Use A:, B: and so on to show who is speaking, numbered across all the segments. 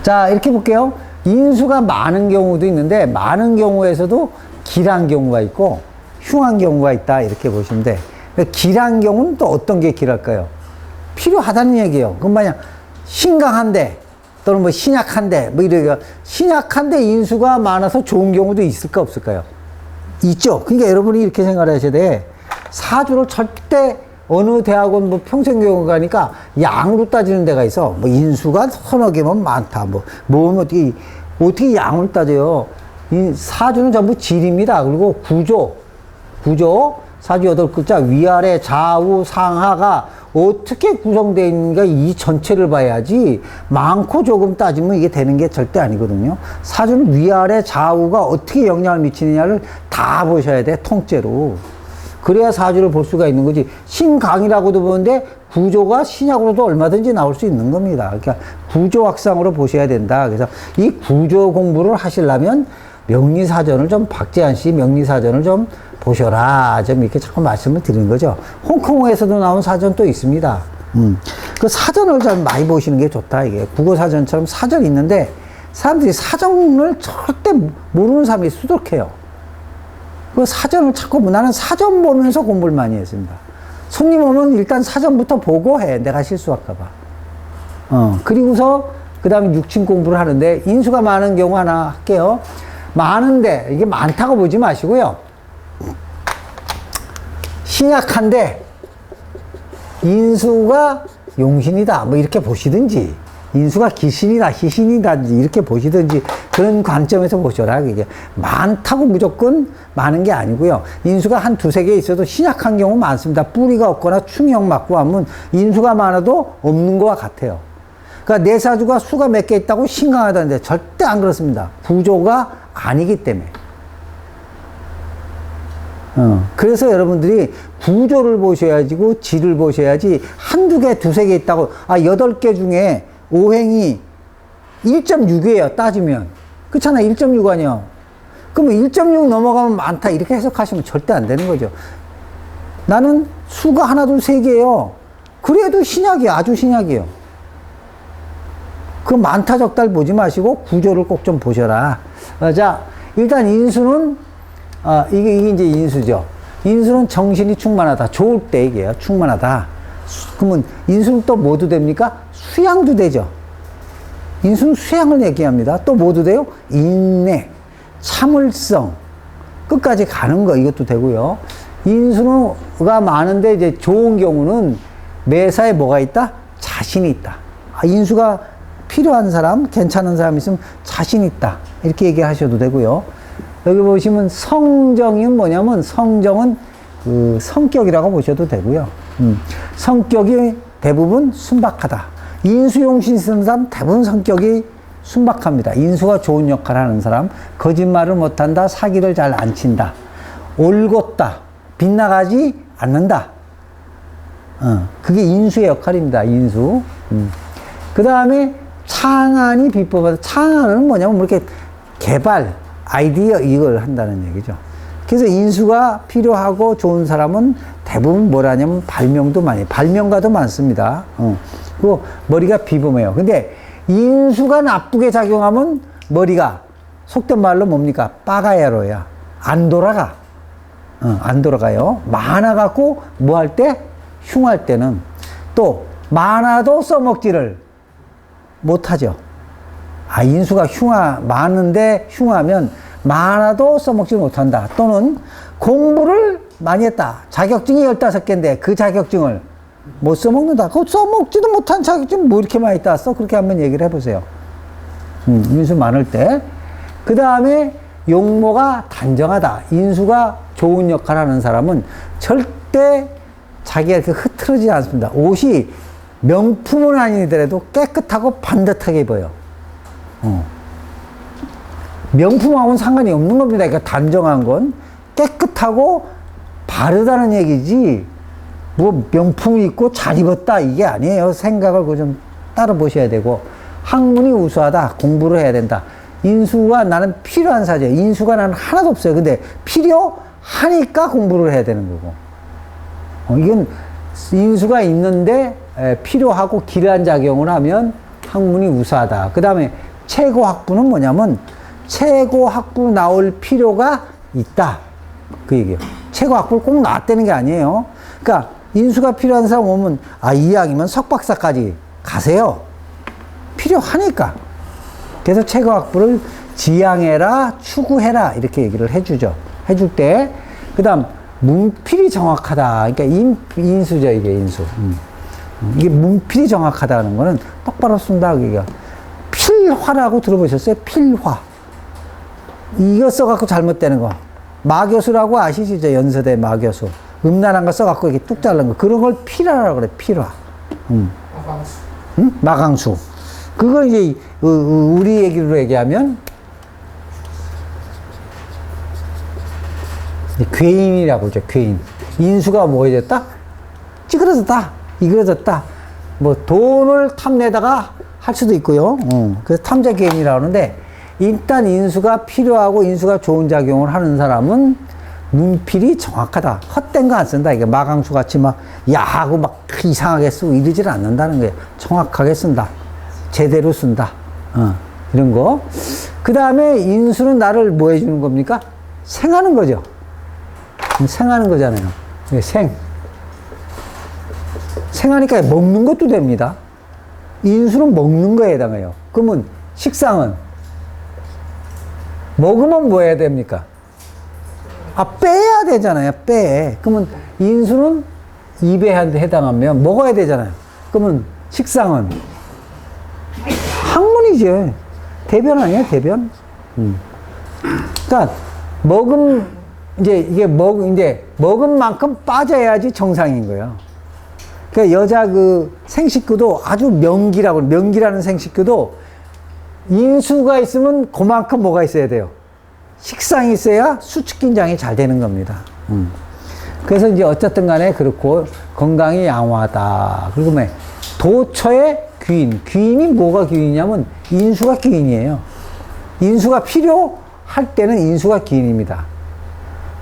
A: 자, 이렇게 볼게요. 인수가 많은 경우도 있는데, 많은 경우에서도 길한 경우가 있고, 흉한 경우가 있다. 이렇게 보시면 돼. 길한 경우는 또 어떤 게 길할까요? 필요하다는 얘기예요. 그럼 만약 신강한데, 또는 뭐 신약한데, 뭐 이래요. 신약한데 인수가 많아서 좋은 경우도 있을까, 없을까요? 있죠. 그러니까 여러분이 이렇게 생각하셔야 돼. 사주를 절대 어느 대학원 뭐 평생교육 가니까 양으로 따지는 데가 있어. 뭐 인수가 서너 개면 많다. 뭐 어떻게 양으로 따져요? 이 사주는 전부 질입니다. 그리고 구조, 사주 8글자 위아래 좌우 상하가 어떻게 구성되어 있는가 이 전체를 봐야지 많고 조금 따지면 이게 되는 게 절대 아니거든요. 사주는 위아래 좌우가 어떻게 영향을 미치느냐를 다 보셔야 돼. 통째로. 그래야 사주를 볼 수가 있는 거지. 신강이라고도 보는데 구조가 신약으로도 얼마든지 나올 수 있는 겁니다. 그러니까 구조학상으로 보셔야 된다. 그래서 이 구조 공부를 하시려면 명리사전을 좀, 박재한 씨 명리사전을 좀 보셔라. 좀 이렇게 자꾸 말씀을 드리는 거죠. 홍콩에서도 나온 사전 또 있습니다. 그 사전을 좀 많이 보시는 게 좋다. 이게 국어사전처럼 사전이 있는데 사람들이 사전을 절대 모르는 사람이 수두룩해요. 그 사전을 자꾸, 나는 사전 보면서 공부를 많이 했습니다. 손님 오면 일단 사전부터 보고 해. 내가 실수할까봐. 그리고서, 그 다음에 육친 공부를 하는데, 인수가 많은 경우 하나 할게요. 많은데, 이게 많다고 보지 마시고요. 신약한데, 인수가 용신이다. 뭐 이렇게 보시든지, 인수가 기신이다, 희신이다, 이렇게 보시든지, 그런 관점에서 보셔라. 이게 많다고 무조건 많은 게 아니고요. 인수가 한 두세 개 있어도 신약한 경우 많습니다. 뿌리가 없거나 충형 맞고 하면 인수가 많아도 없는 거와 같아요. 그러니까 내 사주가 수가 몇 개 있다고 신강하다는데 절대 안 그렇습니다. 구조가 아니기 때문에. 그래서 여러분들이 구조를 보셔야지, 질을 보셔야지, 한두 개, 두세 개 있다고, 8개 중에 오행이 1.6이에요, 따지면. 그렇잖아, 1.6 아니야. 그러면 1.6 넘어가면 많다, 이렇게 해석하시면 절대 안 되는 거죠. 나는 수가 하나, 둘, 세 개예요. 그래도 신약이에요, 아주 신약이에요. 그 많다, 적다를 보지 마시고 구조를 꼭 좀 보셔라. 자, 일단 인수는, 이게 이제 인수죠. 인수는 정신이 충만하다. 좋을 때 얘기해요. 충만하다. 그러면 인수는 또 뭐도 됩니까? 수양도 되죠. 인수는 수양을 얘기합니다. 또 뭐도 돼요? 인내, 참을성, 끝까지 가는 거, 이것도 되고요. 인수가 많은데 이제 좋은 경우는 매사에 뭐가 있다? 자신이 있다. 인수가 필요한 사람, 괜찮은 사람 있으면 자신 있다. 이렇게 얘기하셔도 되고요. 여기 보시면 성정이 뭐냐면, 성정은 그 성격이라고 보셔도 되고요. 성격이 대부분 순박하다. 인수용신 쓰는 사람 대부분 성격이 순박합니다. 인수가 좋은 역할을 하는 사람, 거짓말을 못한다, 사기를 잘 안 친다, 올곧다, 빗나가지 않는다. 그게 인수의 역할입니다. 인수. 그 다음에 창안이 비법하다. 창안은 뭐냐면 이렇게 개발, 아이디어 이걸 한다는 얘기죠. 그래서 인수가 필요하고 좋은 사람은 대부분 뭐라냐면 발명도 많이, 발명가도 많습니다. 그리고 머리가 비범해요. 근데 인수가 나쁘게 작용하면 머리가 속된 말로 뭡니까? 빠가야로야. 안 돌아가. 안 돌아가요. 많아갖고 뭐 할 때? 흉할 때는 또 많아도 써먹지를 못하죠. 인수가 많은데 흉하면 많아도 써먹지 못한다. 또는 공부를 많이 했다. 자격증이 15개인데 그 자격증을 못 써먹는다. 그거 써먹지도 못한 자격증 뭐 이렇게 많이 땄어? 그렇게 한번 얘기를 해보세요. 인수 많을 때. 그 다음에 용모가 단정하다. 인수가 좋은 역할을 하는 사람은 절대 자기가 이렇게 흐트러지지 않습니다. 옷이 명품은 아니더라도 깨끗하고 반듯하게 입어요. 명품하고는 상관이 없는 겁니다. 그러니까 단정한 건 깨끗하고 바르다는 얘기지, 뭐 명품이 있고 잘 입었다 이게 아니에요. 생각을 그거 좀 따로 보셔야 되고, 학문이 우수하다. 공부를 해야 된다. 인수가 나는 필요한 사주예요. 인수가 나는 하나도 없어요. 근데 필요하니까 공부를 해야 되는 거고, 이건 인수가 있는데 필요하고 길한 작용을 하면 학문이 우수하다. 그 다음에 최고 학부는 뭐냐면 최고 학부 나올 필요가 있다. 그 얘기예요. 최고 학부를 꼭 나왔다는 게 아니에요. 그러니까 인수가 필요한 사람 오면 이왕이면 석박사까지 가세요. 필요하니까. 그래서 최고 학부를 지향해라, 추구해라 이렇게 얘기를 해주죠. 해줄 때 그다음 문필이 정확하다. 그러니까 인수죠, 이게 인수. 이게 문필이 정확하다는 거는 똑바로 쓴다. 그게 필화라고 들어보셨어요? 필화. 이거 써갖고 잘못되는 거. 마교수라고 아시죠? 연세대 마교수. 음란한 거 써갖고 이렇게 뚝 자른 거. 그런 걸 필화라고 그래, 필화.
B: 마강수.
A: 응? 마강수. 그거 이제, 우리 얘기로 얘기하면, 괴인이라고 하죠, 괴인. 인수가 뭐 해졌다? 찌그러졌다. 이그러졌다. 뭐, 돈을 탐내다가 할 수도 있고요. 그래서 탐자 괴인이라고 하는데, 일단 인수가 필요하고 인수가 좋은 작용을 하는 사람은 문필이 정확하다. 헛된 거 안 쓴다. 이게 마강수 같이 막 야하고 막 이상하게 쓰고 이러질 않는다는 거예요. 정확하게 쓴다. 제대로 쓴다. 이런 거. 그 다음에 인수는 나를 뭐 해주는 겁니까? 생하는 거죠. 생하는 거잖아요. 생하니까 먹는 것도 됩니다. 인수는 먹는 거에 해당해요. 그러면 식상은 먹으면 뭐 해야 됩니까? 빼야 되잖아요. 그러면 인수는 입에 해당하면 먹어야 되잖아요. 그러면 식상은 학문이지. 대변 아니에요, 대변? 그러니까 이제 먹은 만큼 빠져야지 정상인 거예요. 그러니까 여자 그 생식구도 아주 명기라는 생식구도 인수가 있으면 그만큼 뭐가 있어야 돼요? 식상이 있어야 수축긴장이 잘 되는 겁니다. 그래서 이제 어쨌든 간에 그렇고 건강이 양호하다. 그리고 뭐 도처의 귀인. 귀인이 뭐가 귀인이냐면 인수가 귀인이에요. 인수가 필요할 때는 인수가 귀인입니다.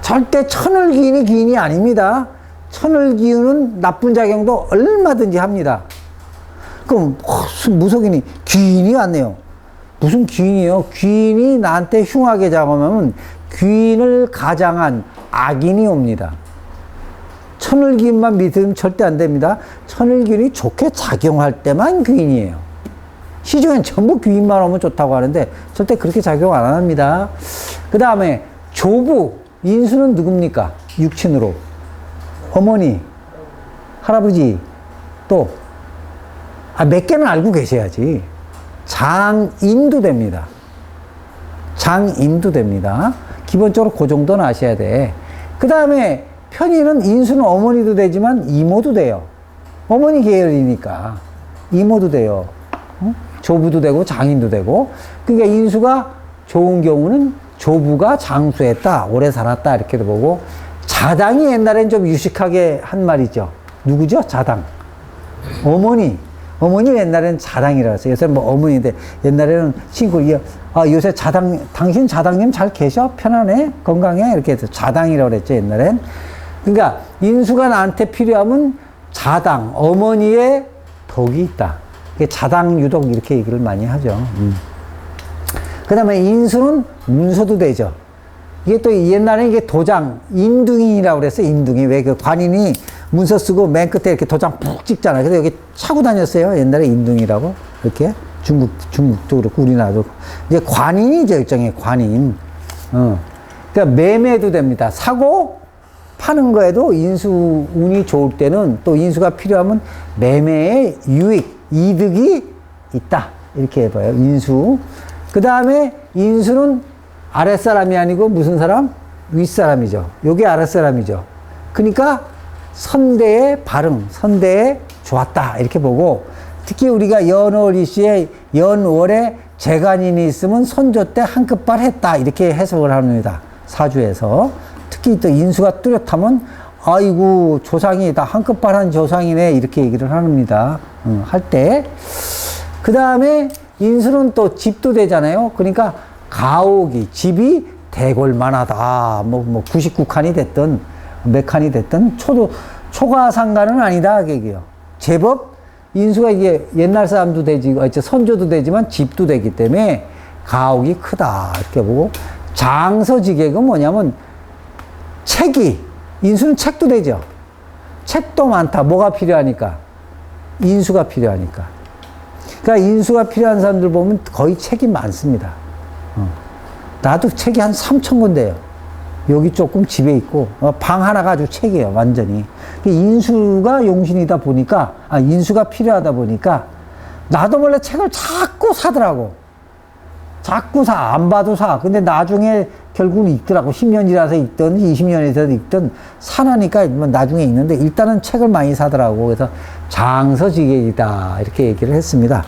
A: 절대 천을귀인이 귀인이 아닙니다. 천을기운은 나쁜 작용도 얼마든지 합니다. 그럼 무속인이 귀인이 왔네요. 무슨 귀인이요? 귀인이 나한테 흉하게 작용하면 귀인을 가장한 악인이 옵니다. 천을귀인만 믿으면 절대 안 됩니다. 천을귀인이 좋게 작용할 때만 귀인이에요. 시중엔 전부 귀인만 오면 좋다고 하는데 절대 그렇게 작용 안 합니다. 그 다음에 조부, 인수는 누굽니까? 육친으로. 어머니, 할아버지, 또, 몇 개는 알고 계셔야지. 장인도 됩니다. 장인도 됩니다. 기본적으로 그 정도는 아셔야 돼. 그 다음에 편의는 인수는 어머니도 되지만 이모도 돼요. 어머니 계열이니까 이모도 돼요. 조부도 되고 장인도 되고. 그러니까 인수가 좋은 경우는 조부가 장수했다, 오래 살았다 이렇게도 보고. 자당이 옛날엔 좀 유식하게 한 말이죠. 누구죠? 자당. 어머니 옛날에는 자당이라고 했어요. 요새는 뭐 어머니인데 옛날에는 친구, 요새 당신 자당님 잘 계셔? 편안해? 건강해? 이렇게 해서 자당이라고 그랬죠, 옛날엔. 그러니까 인수가 나한테 필요하면 자당, 어머니의 덕이 있다. 자당 유독 이렇게 얘기를 많이 하죠. 그 다음에 인수는 문서도 되죠. 이게 또 옛날에 이게 도장, 인둥이라고 그랬어요. 인둥이. 왜 그 관인이 문서 쓰고 맨 끝에 이렇게 도장 푹 찍잖아요. 그래서 여기 차고 다녔어요. 옛날에 인둥이라고. 이렇게. 중국도 그렇고 우리나라도. 이제 관인이죠. 일종의 관인. 그러니까 매매도 됩니다. 사고, 파는 거에도 인수 운이 좋을 때는 또 인수가 필요하면 매매의 유익, 이득이 있다. 이렇게 해봐요. 인수. 그 다음에 인수는 아랫사람이 아니고 무슨 사람? 윗사람이죠. 요게 아랫사람이죠. 그러니까 선대의 발흥, 선대에 좋았다. 이렇게 보고 특히 우리가 연월이시에 연월에 재간인이 있으면 선조 때 한끗발 했다. 이렇게 해석을 합니다. 사주에서. 특히 또 인수가 뚜렷하면 아이고 조상이 다 한끗발한 조상이네. 이렇게 얘기를 합니다. 할 때. 그 다음에 인수는 또 집도 되잖아요. 그러니까 가옥이, 집이 대골만하다. 뭐 99칸이 됐든 몇 칸이 됐든 초가 상관은 아니다. 그 얘기예요. 제법 인수가 이게 옛날 사람도 되지, 선조도 되지만 집도 되기 때문에 가옥이 크다. 이렇게 보고, 장서지객은 뭐냐면, 인수는 책도 되죠. 책도 많다. 뭐가 필요하니까? 인수가 필요하니까. 그러니까 인수가 필요한 사람들 보면 거의 책이 많습니다. 나도 책이 한 3,000권 돼요. 여기 조금 집에 있고, 방 하나 가지고 책이에요, 완전히. 인수가 용신이다 보니까, 인수가 필요하다 보니까, 나도 몰래 책을 자꾸 사더라고. 자꾸 사. 안 봐도 사. 근데 나중에 결국은 읽더라고. 10년이라서 읽든, 20년에서 읽든, 사나니까 나중에 읽는데, 일단은 책을 많이 사더라고. 그래서 장서지객이다. 이렇게 얘기를 했습니다.